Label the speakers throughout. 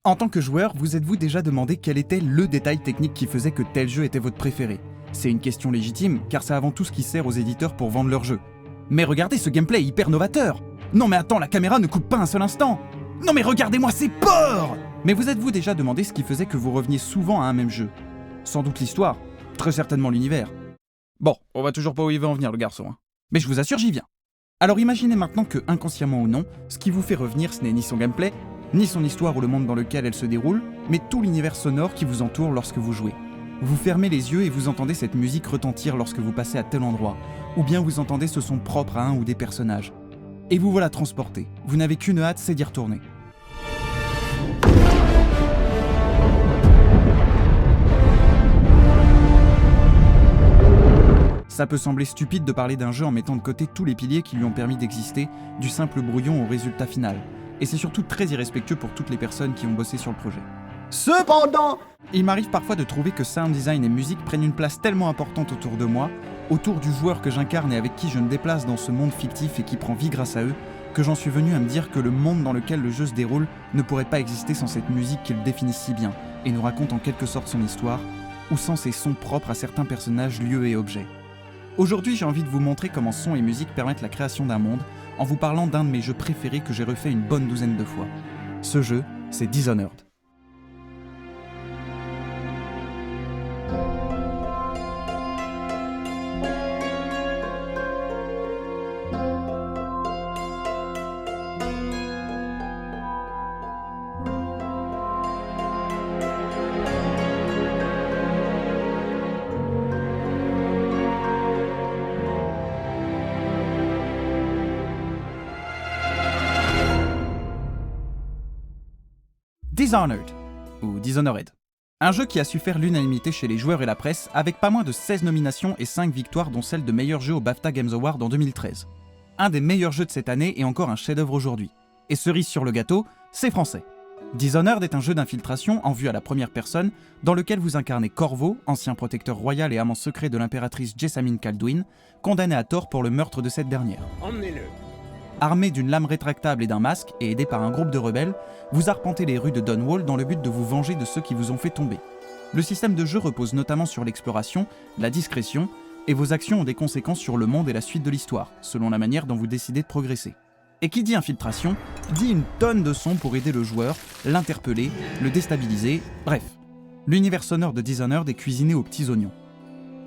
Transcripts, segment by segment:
Speaker 1: En tant que joueur, vous êtes-vous déjà demandé quel était le détail technique qui faisait que tel jeu était votre préféré ? C'est une question légitime, car c'est avant tout ce qui sert aux éditeurs pour vendre leur jeu. Mais regardez ce gameplay hyper novateur ! Non mais attends, la caméra ne coupe pas un seul instant ! Non mais regardez-moi ces porcs ! Mais vous êtes-vous déjà demandé ce qui faisait que vous reveniez souvent à un même jeu ? Sans doute l'histoire, très certainement l'univers. Bon, on va toujours pas où il veut en venir le garçon, hein. Mais je vous assure, j'y viens. Alors imaginez maintenant que, inconsciemment ou non, ce qui vous fait revenir ce n'est ni son gameplay, ni son histoire ou le monde dans lequel elle se déroule, mais tout l'univers sonore qui vous entoure lorsque vous jouez. Vous fermez les yeux et vous entendez cette musique retentir lorsque vous passez à tel endroit, ou bien vous entendez ce son propre à un ou des personnages. Et vous voilà transporté. Vous n'avez qu'une hâte, c'est d'y retourner. Ça peut sembler stupide de parler d'un jeu en mettant de côté tous les piliers qui lui ont permis d'exister, du simple brouillon au résultat final. Et c'est surtout très irrespectueux pour toutes les personnes qui ont bossé sur le projet. Cependant, il m'arrive parfois de trouver que sound design et musique prennent une place tellement importante autour de moi, autour du joueur que j'incarne et avec qui je me déplace dans ce monde fictif et qui prend vie grâce à eux, que j'en suis venu à me dire que le monde dans lequel le jeu se déroule ne pourrait pas exister sans cette musique qui le définit si bien et nous raconte en quelque sorte son histoire, ou sans ses sons propres à certains personnages, lieux et objets. Aujourd'hui, j'ai envie de vous montrer comment son et musique permettent la création d'un monde, en vous parlant d'un de mes jeux préférés que j'ai refait une bonne douzaine de fois. Ce jeu, c'est Dishonored. Dishonored, ou Dishonored. Un jeu qui a su faire l'unanimité chez les joueurs et la presse, avec pas moins de 16 nominations et 5 victoires dont celle de meilleur jeu au BAFTA Games Award en 2013. Un des meilleurs jeux de cette année et encore un chef-d'œuvre aujourd'hui. Et cerise sur le gâteau, c'est français. Dishonored est un jeu d'infiltration en vue à la première personne, dans lequel vous incarnez Corvo, ancien protecteur royal et amant secret de l'impératrice Jessamine Kaldwin, condamné à tort pour le meurtre de cette dernière.
Speaker 2: Emmenez-le.
Speaker 1: Armé d'une lame rétractable et d'un masque, et aidé par un groupe de rebelles, vous arpentez les rues de Dunwall dans le but de vous venger de ceux qui vous ont fait tomber. Le système de jeu repose notamment sur l'exploration, la discrétion, et vos actions ont des conséquences sur le monde et la suite de l'histoire, selon la manière dont vous décidez de progresser. Et qui dit infiltration, dit une tonne de sons pour aider le joueur, l'interpeller, le déstabiliser, bref. L'univers sonore de Dishonored est cuisiné aux petits oignons.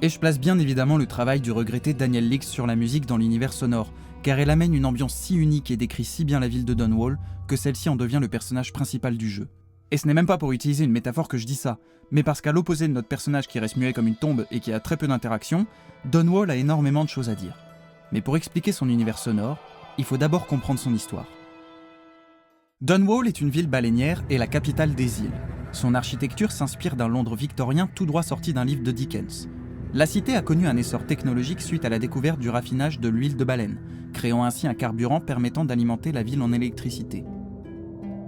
Speaker 1: Et je place bien évidemment le travail du regretté Daniel Lix sur la musique dans l'univers sonore, car elle amène une ambiance si unique et décrit si bien la ville de Dunwall que celle-ci en devient le personnage principal du jeu. Et ce n'est même pas pour utiliser une métaphore que je dis ça, mais parce qu'à l'opposé de notre personnage qui reste muet comme une tombe et qui a très peu d'interaction, Dunwall a énormément de choses à dire. Mais pour expliquer son univers sonore, il faut d'abord comprendre son histoire. Dunwall est une ville baleinière et la capitale des îles. Son architecture s'inspire d'un Londres victorien tout droit sorti d'un livre de Dickens. La cité a connu un essor technologique suite à la découverte du raffinage de l'huile de baleine, créant ainsi un carburant permettant d'alimenter la ville en électricité.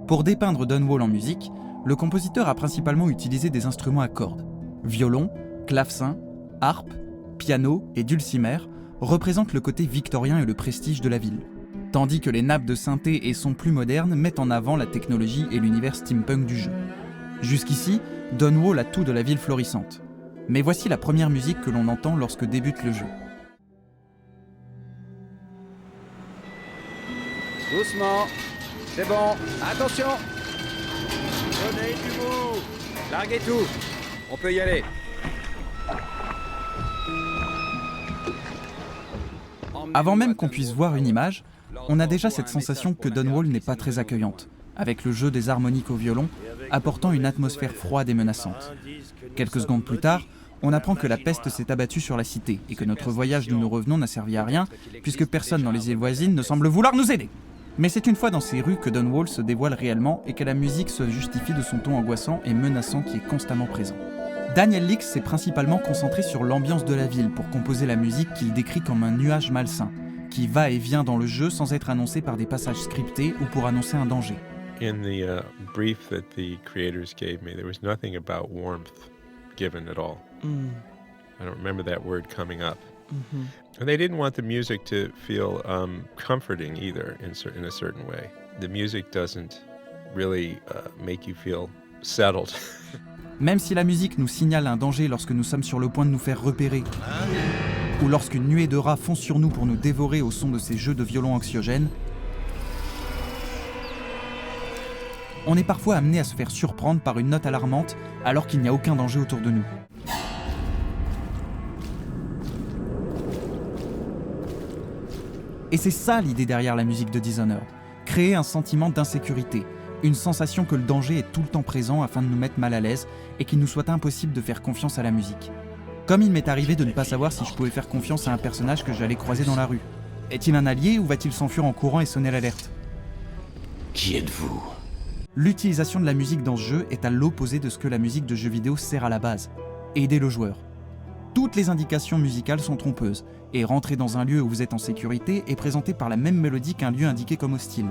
Speaker 1: Pour dépeindre Dunwall en musique, le compositeur a principalement utilisé des instruments à cordes. Violon, clavecin, harpe, piano et dulcimer représentent le côté victorien et le prestige de la ville, tandis que les nappes de synthé et sons plus modernes mettent en avant la technologie et l'univers steampunk du jeu. Jusqu'ici, Dunwall a tout de la ville florissante. Mais voici la première musique que l'on entend lorsque débute le jeu.
Speaker 2: Doucement. C'est bon. Attention. Donnez du bout. Larguez tout. On peut y aller.
Speaker 1: Avant même qu'on puisse voir une image, on a déjà cette sensation que Dunwall n'est pas très accueillante, avec le jeu des harmoniques au violon, apportant une atmosphère froide et menaçante. Quelques secondes plus tard, on apprend que la peste s'est abattue sur la cité et que notre voyage d'où nous revenons n'a servi à rien, puisque personne dans les îles voisines ne semble vouloir nous aider. Mais c'est une fois dans ces rues que Dunwall se dévoile réellement et que la musique se justifie de son ton angoissant et menaçant qui est constamment présent. Daniel Lix s'est principalement concentré sur l'ambiance de la ville pour composer la musique qu'il décrit comme un nuage malsain, qui va et vient dans le jeu sans être annoncé par des passages scriptés ou pour annoncer un danger.
Speaker 3: In the brief that the creators gave me, there was nothing about warmth given at all. I don't remember that word coming up. And they didn't want the music to feel comforting either in a certain way. The music doesn't really make you feel settled.
Speaker 1: Même si la musique nous signale un danger lorsque nous sommes sur le point de nous faire repérer, ou lorsqu'une nuée de rats fonce sur nous pour nous dévorer au son de ces jeux de violon anxiogènes, on est parfois amené à se faire surprendre par une note alarmante alors qu'il n'y a aucun danger autour de nous. Et c'est ça l'idée derrière la musique de Dishonored, créer un sentiment d'insécurité, une sensation que le danger est tout le temps présent afin de nous mettre mal à l'aise et qu'il nous soit impossible de faire confiance à la musique. Comme il m'est arrivé de ne pas savoir si je pouvais faire confiance à un personnage que j'allais croiser dans la rue. Est-il un allié ou va-t-il s'enfuir en courant et sonner l'alerte ?
Speaker 4: Qui êtes-vous ?
Speaker 1: L'utilisation de la musique dans ce jeu est à l'opposé de ce que la musique de jeux vidéo sert à la base, aider le joueur. Toutes les indications musicales sont trompeuses, et rentrer dans un lieu où vous êtes en sécurité est présenté par la même mélodie qu'un lieu indiqué comme hostile.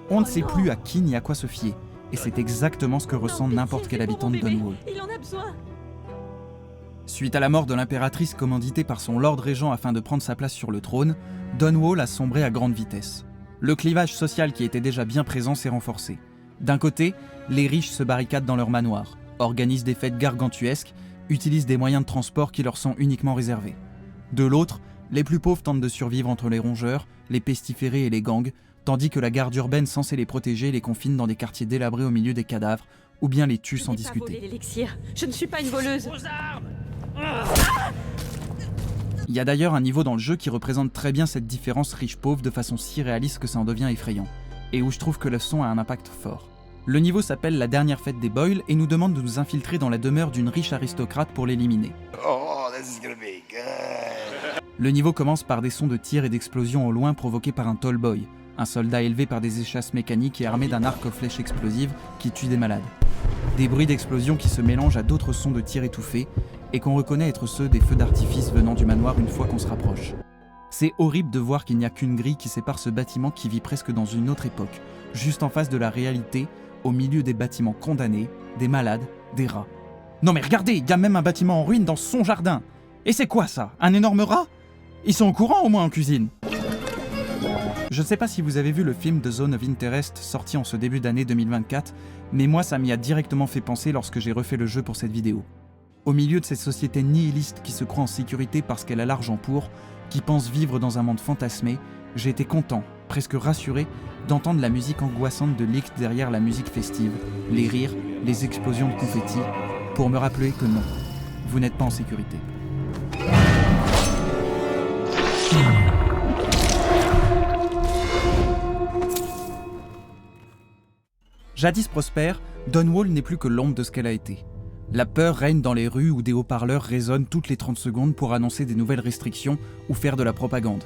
Speaker 1: On ne sait plus à qui ni à quoi se fier, et c'est exactement ce que ressent n'importe quel habitant de Dunwall.
Speaker 5: Il en a besoin.
Speaker 1: Suite à la mort de l'impératrice commanditée par son lord régent afin de prendre sa place sur le trône, Dunwall a sombré à grande vitesse. Le clivage social qui était déjà bien présent s'est renforcé. D'un côté, les riches se barricadent dans leur manoir, organisent des fêtes gargantuesques, utilisent des moyens de transport qui leur sont uniquement réservés. De l'autre, les plus pauvres tentent de survivre entre les rongeurs, les pestiférés et les gangs, tandis que la garde urbaine censée les protéger les confine dans des quartiers délabrés au milieu des cadavres, ou bien les tue sans discuter.
Speaker 5: L'élixir. Je ne suis pas une voleuse.
Speaker 1: Il y a d'ailleurs un niveau dans le jeu qui représente très bien cette différence riche-pauvre de façon si réaliste que ça en devient effrayant, et où je trouve que le son a un impact fort. Le niveau s'appelle La dernière fête des Boyle et nous demande de nous infiltrer dans la demeure d'une riche aristocrate pour l'éliminer. Le niveau commence par des sons de tir et d'explosions au loin provoqués par un tall boy, un soldat élevé par des échasses mécaniques et armé d'un arc aux flèches explosives qui tue des malades. Des bruits d'explosion qui se mélangent à d'autres sons de tir étouffés et qu'on reconnaît être ceux des feux d'artifice venant du manoir une fois qu'on se rapproche. C'est horrible de voir qu'il n'y a qu'une grille qui sépare ce bâtiment qui vit presque dans une autre époque, juste en face de la réalité, au milieu des bâtiments condamnés, des malades, des rats. Non mais regardez, il y a même un bâtiment en ruine dans son jardin. Et c'est quoi ça ? Un énorme rat ? Ils sont au courant au moins en cuisine. Je ne sais pas si vous avez vu le film The Zone of Interest sorti en ce début d'année 2024, mais moi ça m'y a directement fait penser lorsque j'ai refait le jeu pour cette vidéo. Au milieu de cette société nihiliste qui se croit en sécurité parce qu'elle a l'argent pour, qui pense vivre dans un monde fantasmé, j'ai été content, presque rassuré, d'entendre la musique angoissante de Licht derrière la musique festive, les rires, les explosions de confettis, pour me rappeler que non, vous n'êtes pas en sécurité. Jadis prospère, Dunwall n'est plus que l'ombre de ce qu'elle a été. La peur règne dans les rues où des haut-parleurs résonnent toutes les 30 secondes pour annoncer des nouvelles restrictions ou faire de la propagande.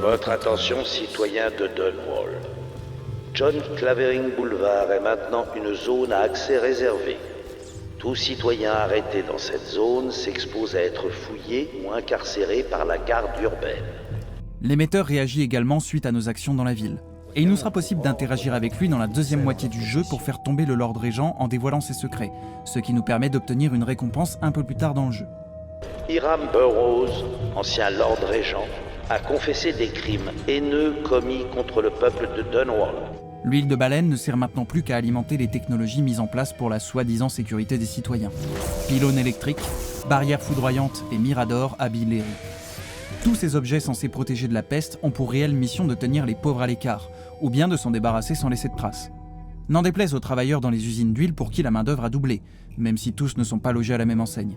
Speaker 4: Votre attention, citoyens de Dunwall. John Clavering Boulevard est maintenant une zone à accès réservé. Tout citoyen arrêté dans cette zone s'expose à être fouillé ou incarcéré par la garde urbaine.
Speaker 1: L'émetteur réagit également suite à nos actions dans la ville. Et il nous sera possible d'interagir avec lui dans la deuxième moitié du jeu pour faire tomber le Lord Régent en dévoilant ses secrets, ce qui nous permet d'obtenir une récompense un peu plus tard dans le jeu.
Speaker 4: Hiram Burroughs, ancien Lord Régent, a confessé des crimes haineux commis contre le peuple de Dunwall.
Speaker 1: L'huile de baleine ne sert maintenant plus qu'à alimenter les technologies mises en place pour la soi-disant sécurité des citoyens. Pylônes électriques, barrières foudroyantes et miradors habillent les rues. Tous ces objets censés protéger de la peste ont pour réelle mission de tenir les pauvres à l'écart, ou bien de s'en débarrasser sans laisser de traces. N'en déplaise aux travailleurs dans les usines d'huile pour qui la main-d'œuvre a doublé, même si tous ne sont pas logés à la même enseigne.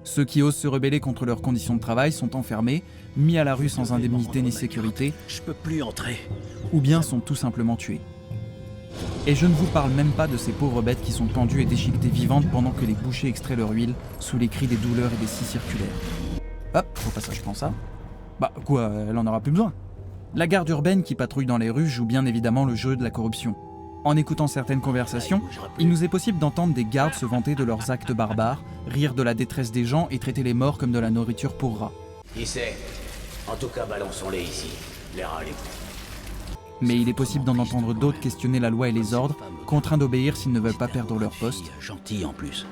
Speaker 1: Ceux qui osent se rebeller contre leurs conditions de travail sont enfermés, mis à la rue sans indemnité ni sécurité,
Speaker 6: Je peux plus entrer.
Speaker 1: ou bien sont tout simplement tués. Et je ne vous parle même pas de ces pauvres bêtes qui sont pendues et déchiquetées vivantes pendant que les bouchers extraient leur huile sous les cris des douleurs et des scies circulaires. Hop, au passage, je prends ça. Bah quoi, elle en aura plus besoin. La garde urbaine qui patrouille dans les rues joue bien évidemment le jeu de la corruption. En écoutant certaines conversations, il nous est possible d'entendre des gardes se vanter de leurs actes barbares, rire de la détresse des gens et traiter les morts comme de la nourriture pour rats.
Speaker 6: Qui sait? En tout cas, balançons-les ici. Les rats, les bouts.
Speaker 1: Mais il est possible d'en entendre d'autres questionner la loi et les ordres, contraints d'obéir s'ils ne veulent pas perdre leur poste.
Speaker 6: Gentille en plus.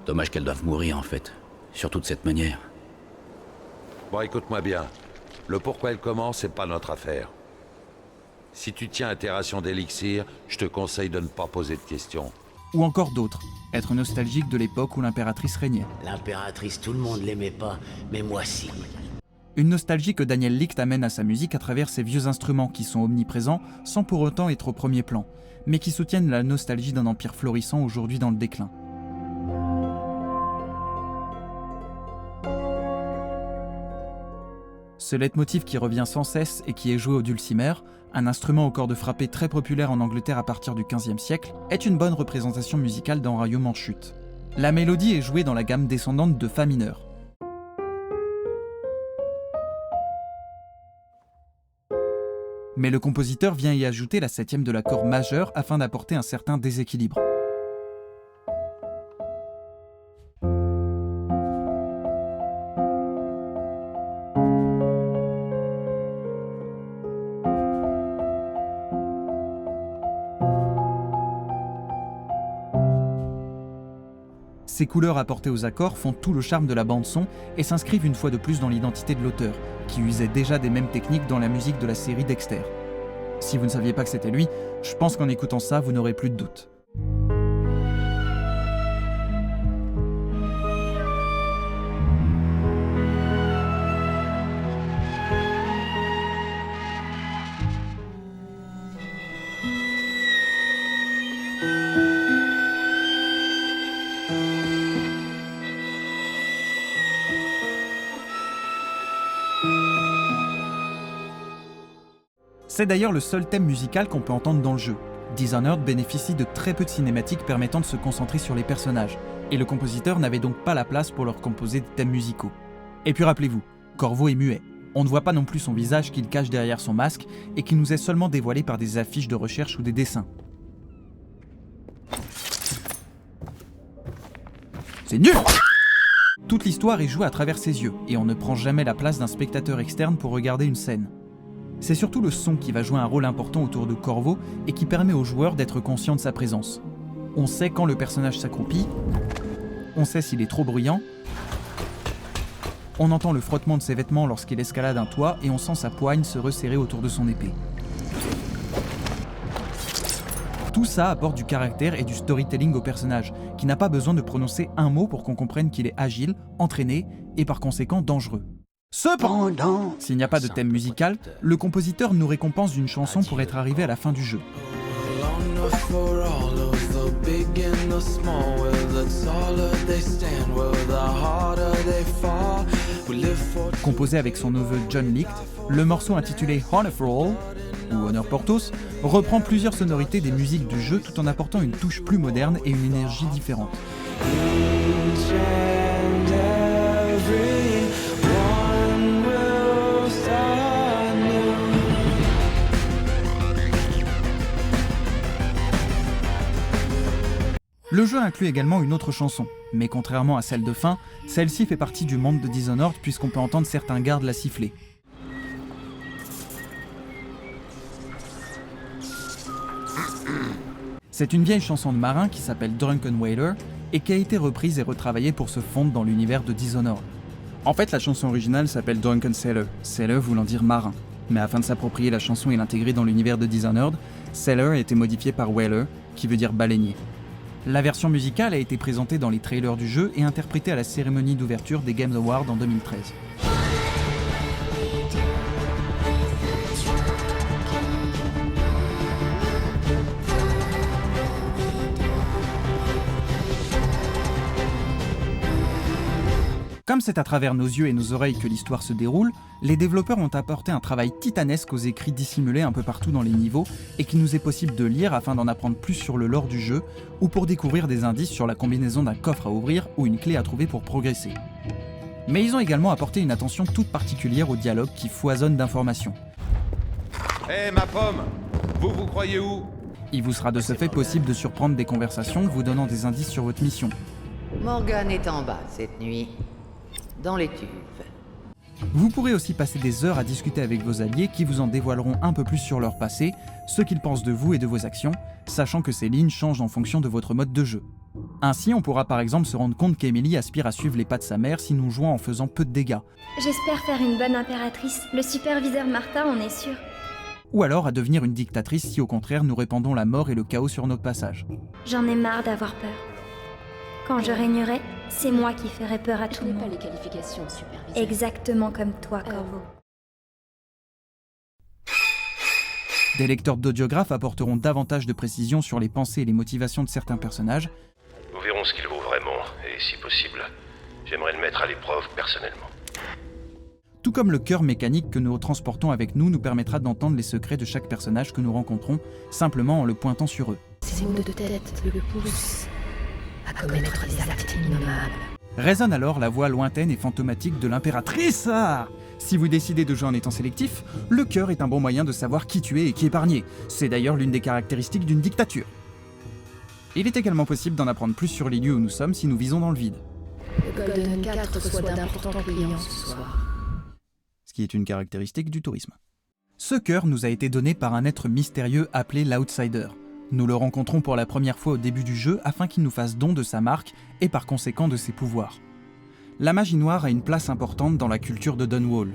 Speaker 6: Dommage qu'elles doivent mourir en fait. Surtout de cette manière.
Speaker 7: Bon, écoute-moi bien. Le pourquoi et le comment, c'est pas notre affaire. Si tu tiens à tes rations d'élixir, je te conseille de ne pas poser de questions.
Speaker 1: Ou encore d'autres, être nostalgique de l'époque où l'impératrice régnait.
Speaker 6: L'impératrice, tout le monde l'aimait pas, mais moi si.
Speaker 1: Une nostalgie que Daniel Licht amène à sa musique à travers ses vieux instruments qui sont omniprésents sans pour autant être au premier plan, mais qui soutiennent la nostalgie d'un empire florissant aujourd'hui dans le déclin. Ce leitmotiv qui revient sans cesse et qui est joué au dulcimer, un instrument aux cordes frappées très populaire en Angleterre à partir du XVe siècle, est une bonne représentation musicale d'un royaume en chute. La mélodie est jouée dans la gamme descendante de Fa mineur. Mais le compositeur vient y ajouter la septième de l'accord majeur afin d'apporter un certain déséquilibre. Ces couleurs apportées aux accords font tout le charme de la bande-son et s'inscrivent une fois de plus dans l'identité de l'auteur, qui usait déjà des mêmes techniques dans la musique de la série Dexter. Si vous ne saviez pas que c'était lui, je pense qu'en écoutant ça, vous n'aurez plus de doute. C'est d'ailleurs le seul thème musical qu'on peut entendre dans le jeu. Dishonored bénéficie de très peu de cinématiques permettant de se concentrer sur les personnages, et le compositeur n'avait donc pas la place pour leur composer des thèmes musicaux. Et puis rappelez-vous, Corvo est muet. On ne voit pas non plus son visage qu'il cache derrière son masque, et qui nous est seulement dévoilé par des affiches de recherche ou des dessins. C'est nul! Toute l'histoire est jouée à travers ses yeux, et on ne prend jamais la place d'un spectateur externe pour regarder une scène. C'est surtout le son qui va jouer un rôle important autour de Corvo et qui permet aux joueurs d'être conscients de sa présence. On sait quand le personnage s'accroupit, on sait s'il est trop bruyant, on entend le frottement de ses vêtements lorsqu'il escalade un toit et on sent sa poigne se resserrer autour de son épée. Tout ça apporte du caractère et du storytelling au personnage, qui n'a pas besoin de prononcer un mot pour qu'on comprenne qu'il est agile, entraîné et par conséquent dangereux. Cependant, s'il n'y a pas de thème musical, le compositeur nous récompense d'une chanson pour être arrivé à la fin du jeu. Composé avec son neveu John Licht, le morceau intitulé Honor for All, ou Honneur pour tous, reprend plusieurs sonorités des musiques du jeu tout en apportant une touche plus moderne et une énergie différente. Le jeu inclut également une autre chanson, mais contrairement à celle de fin, celle-ci fait partie du monde de Dishonored puisqu'on peut entendre certains gardes la siffler. C'est une vieille chanson de marin qui s'appelle Drunken Whaler et qui a été reprise et retravaillée pour se fondre dans l'univers de Dishonored. En fait, la chanson originale s'appelle Drunken Sailor, sailor voulant dire marin. Mais afin de s'approprier la chanson et l'intégrer dans l'univers de Dishonored, Sailor a été modifié par Whaler, qui veut dire baleinier. La version musicale a été présentée dans les trailers du jeu et interprétée à la cérémonie d'ouverture des Game Awards en 2013. Comme c'est à travers nos yeux et nos oreilles que l'histoire se déroule, les développeurs ont apporté un travail titanesque aux écrits dissimulés un peu partout dans les niveaux et qu'il nous est possible de lire afin d'en apprendre plus sur le lore du jeu ou pour découvrir des indices sur la combinaison d'un coffre à ouvrir ou une clé à trouver pour progresser. Mais ils ont également apporté une attention toute particulière au dialogue qui foisonne d'informations.
Speaker 8: Hé ma pomme, vous croyez où?
Speaker 1: Il vous sera de ce fait possible de surprendre des conversations vous donnant des indices sur votre mission.
Speaker 9: Morgan est en bas cette nuit. Dans les tubes.
Speaker 1: Vous pourrez aussi passer des heures à discuter avec vos alliés qui vous en dévoileront un peu plus sur leur passé, ce qu'ils pensent de vous et de vos actions, sachant que ces lignes changent en fonction de votre mode de jeu. Ainsi, on pourra par exemple se rendre compte qu'Emily aspire à suivre les pas de sa mère si nous jouons en faisant peu de dégâts.
Speaker 10: J'espère faire une bonne impératrice. Le superviseur Martha en est sûr.
Speaker 1: Ou alors à devenir une dictatrice si au contraire nous répandons la mort et le chaos sur notre passage.
Speaker 10: J'en ai marre d'avoir peur. Quand je régnerai, c'est moi qui ferai peur à tout le monde.
Speaker 11: Je n'ai pas les qualifications superviseur.
Speaker 10: Exactement comme toi, Corvo.
Speaker 1: Des lecteurs d'audiographes apporteront davantage de précision sur les pensées et les motivations de certains personnages.
Speaker 12: Nous verrons ce qu'il vaut vraiment, et si possible, j'aimerais le mettre à l'épreuve personnellement.
Speaker 1: Tout comme le cœur mécanique que nous transportons avec nous permettra d'entendre les secrets de chaque personnage que nous rencontrons, simplement en le pointant sur eux.
Speaker 11: Ces mots de tête le poussent à commettre des actes innommables.
Speaker 1: Résonne alors la voix lointaine et fantomatique de l'impératrice. Si vous décidez de jouer en étant sélectif, le cœur est un bon moyen de savoir qui tuer et qui épargner. C'est d'ailleurs l'une des caractéristiques d'une dictature. Il est également possible d'en apprendre plus sur les lieux où nous sommes si nous visons dans le vide.
Speaker 11: Le Golden 4 reçoit d'importants clients ce soir.
Speaker 1: Ce qui est une caractéristique du tourisme. Ce cœur nous a été donné par un être mystérieux appelé l'Outsider. Nous le rencontrons pour la première fois au début du jeu afin qu'il nous fasse don de sa marque et par conséquent de ses pouvoirs. La magie noire a une place importante dans la culture de Dunwall.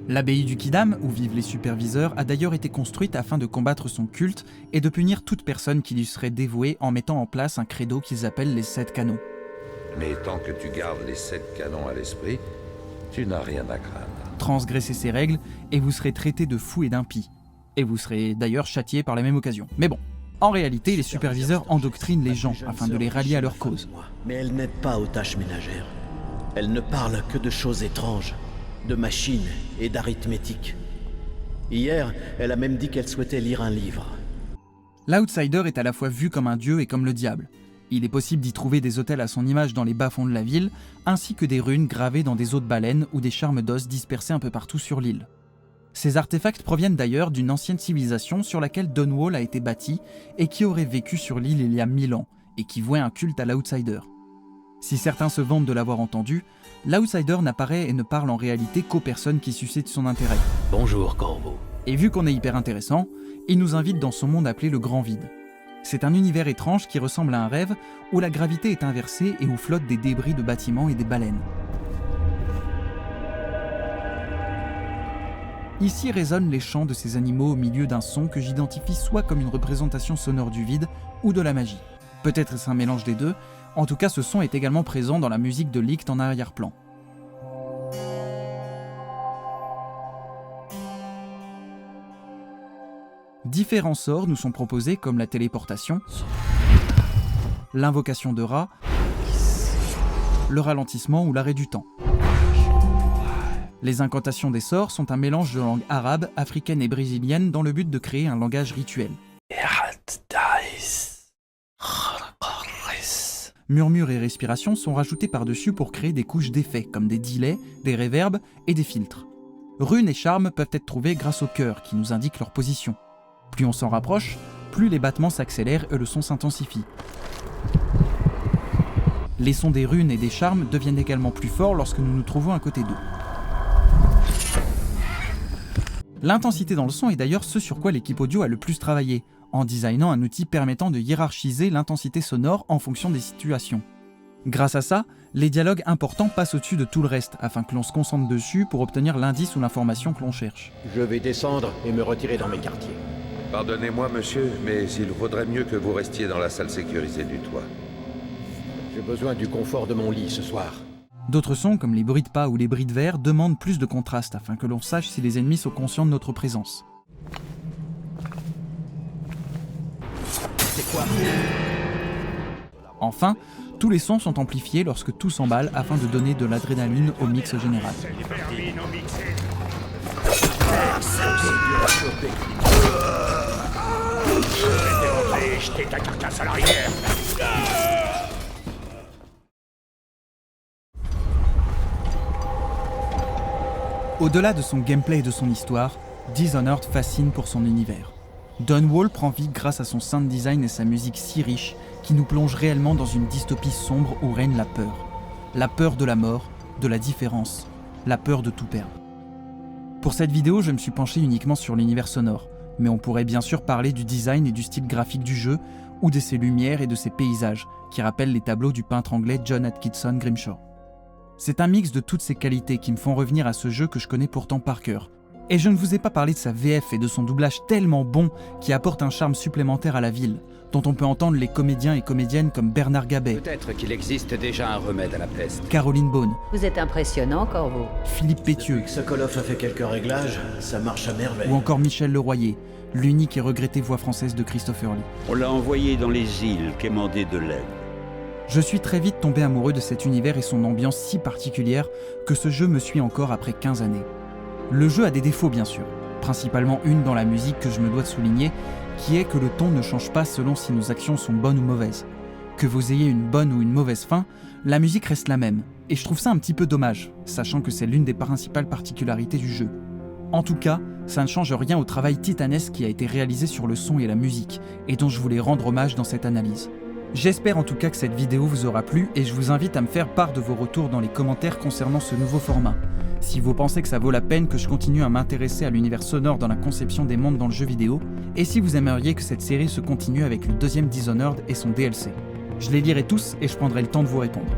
Speaker 1: L'abbaye du Quidam, où vivent les superviseurs, a d'ailleurs été construite afin de combattre son culte et de punir toute personne qui lui serait dévouée en mettant en place un credo qu'ils appellent les 7 canons.
Speaker 7: Mais tant que tu gardes les 7 canons à l'esprit, tu n'as rien à craindre.
Speaker 1: Transgressez ces règles et vous serez traité de fou et d'impie. Et vous serez d'ailleurs châtié par la même occasion. Mais bon, en réalité, les superviseurs endoctrinent les gens afin de les rallier à leur cause.
Speaker 13: Mais elle n'aide pas aux tâches ménagères. Elle ne parle que de choses étranges, de machines et d'arithmétique. Hier, elle a même dit qu'elle souhaitait lire un livre.
Speaker 1: L'Outsider est à la fois vu comme un dieu et comme le diable. Il est possible d'y trouver des hôtels à son image dans les bas-fonds de la ville, ainsi que des runes gravées dans des os de baleines ou des charmes d'os dispersés un peu partout sur l'île. Ces artefacts proviennent d'ailleurs d'une ancienne civilisation sur laquelle Dunwall a été bâtie et qui aurait vécu sur l'île il y a 1000 ans, et qui vouait un culte à l'Outsider. Si certains se vantent de l'avoir entendu, l'Outsider n'apparaît et ne parle en réalité qu'aux personnes qui suscitent son intérêt.
Speaker 6: Bonjour, Corvo.
Speaker 1: Et vu qu'on est hyper intéressant, il nous invite dans son monde appelé le Grand Vide. C'est un univers étrange qui ressemble à un rêve où la gravité est inversée et où flottent des débris de bâtiments et des baleines. Ici résonnent les chants de ces animaux au milieu d'un son que j'identifie soit comme une représentation sonore du vide ou de la magie. Peut-être est-ce un mélange des deux, en tout cas ce son est également présent dans la musique de Licht en arrière-plan. Différents sorts nous sont proposés comme la téléportation, l'invocation de Ra, le ralentissement ou l'arrêt du temps. Les incantations des sorts sont un mélange de langues arabes, africaines et brésiliennes dans le but de créer un langage rituel. Murmures et respirations sont rajoutés par-dessus pour créer des couches d'effets comme des delays, des réverbes et des filtres. Runes et charmes peuvent être trouvés grâce au cœur qui nous indique leur position. Plus on s'en rapproche, plus les battements s'accélèrent et le son s'intensifie. Les sons des runes et des charmes deviennent également plus forts lorsque nous nous trouvons à côté d'eux. L'intensité dans le son est d'ailleurs ce sur quoi l'équipe audio a le plus travaillé, en designant un outil permettant de hiérarchiser l'intensité sonore en fonction des situations. Grâce à ça, les dialogues importants passent au-dessus de tout le reste, afin que l'on se concentre dessus pour obtenir l'indice ou l'information que l'on cherche.
Speaker 13: Je vais descendre et me retirer dans mes quartiers.
Speaker 7: Pardonnez-moi, monsieur, mais il vaudrait mieux que vous restiez dans la salle sécurisée du toit.
Speaker 13: J'ai besoin du confort de mon lit ce soir.
Speaker 1: D'autres sons, comme les bruits de pas ou les bruits de verre, demandent plus de contraste afin que l'on sache si les ennemis sont conscients de notre présence.
Speaker 13: C'est quoi ?
Speaker 1: Enfin, tous les sons sont amplifiés lorsque tout s'emballe afin de donner de l'adrénaline au mix général.
Speaker 6: Jeter ta carcasse à la rivière.
Speaker 1: Au-delà de son gameplay et de son histoire, Dishonored fascine pour son univers. Dunwall prend vie grâce à son sound design et sa musique si riche qui nous plonge réellement dans une dystopie sombre où règne la peur. La peur de la mort, de la différence, la peur de tout perdre. Pour cette vidéo, je me suis penché uniquement sur l'univers sonore, mais on pourrait bien sûr parler du design et du style graphique du jeu, ou de ses lumières et de ses paysages, qui rappelle les tableaux du peintre anglais John Atkinson Grimshaw. C'est un mix de toutes ces qualités qui me font revenir à ce jeu que je connais pourtant par cœur. Et je ne vous ai pas parlé de sa VF et de son doublage tellement bon qui apporte un charme supplémentaire à la ville, dont on peut entendre les comédiens et comédiennes comme Bernard Gabet,
Speaker 2: Peut-être qu'il existe déjà un remède à la peste.
Speaker 1: Caroline Beaune,
Speaker 9: Vous êtes impressionnant, Corvo.
Speaker 1: Philippe Pétieux,
Speaker 13: Sokolov a fait quelques réglages, ça marche à merveille.
Speaker 1: ou encore Michel Leroyer, l'unique et regrettée voix française de Christopher Lee.
Speaker 14: On l'a envoyé dans les îles quémander de l'aide.
Speaker 1: Je suis très vite tombé amoureux de cet univers et son ambiance si particulière que ce jeu me suit encore après 15 années. Le jeu a des défauts bien sûr, principalement une dans la musique que je me dois de souligner, qui est que le ton ne change pas selon si nos actions sont bonnes ou mauvaises. Que vous ayez une bonne ou une mauvaise fin, la musique reste la même, et je trouve ça un petit peu dommage, sachant que c'est l'une des principales particularités du jeu. En tout cas, ça ne change rien au travail titanesque qui a été réalisé sur le son et la musique, et dont je voulais rendre hommage dans cette analyse. J'espère en tout cas que cette vidéo vous aura plu et je vous invite à me faire part de vos retours dans les commentaires concernant ce nouveau format. Si vous pensez que ça vaut la peine que je continue à m'intéresser à l'univers sonore dans la conception des mondes dans le jeu vidéo, et si vous aimeriez que cette série se continue avec le deuxième Dishonored et son DLC. Je les lirai tous et je prendrai le temps de vous répondre.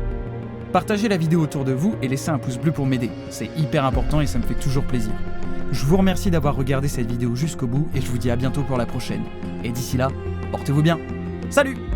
Speaker 1: Partagez la vidéo autour de vous et laissez un pouce bleu pour m'aider, c'est hyper important et ça me fait toujours plaisir. Je vous remercie d'avoir regardé cette vidéo jusqu'au bout et je vous dis à bientôt pour la prochaine. Et d'ici là, portez-vous bien. Salut!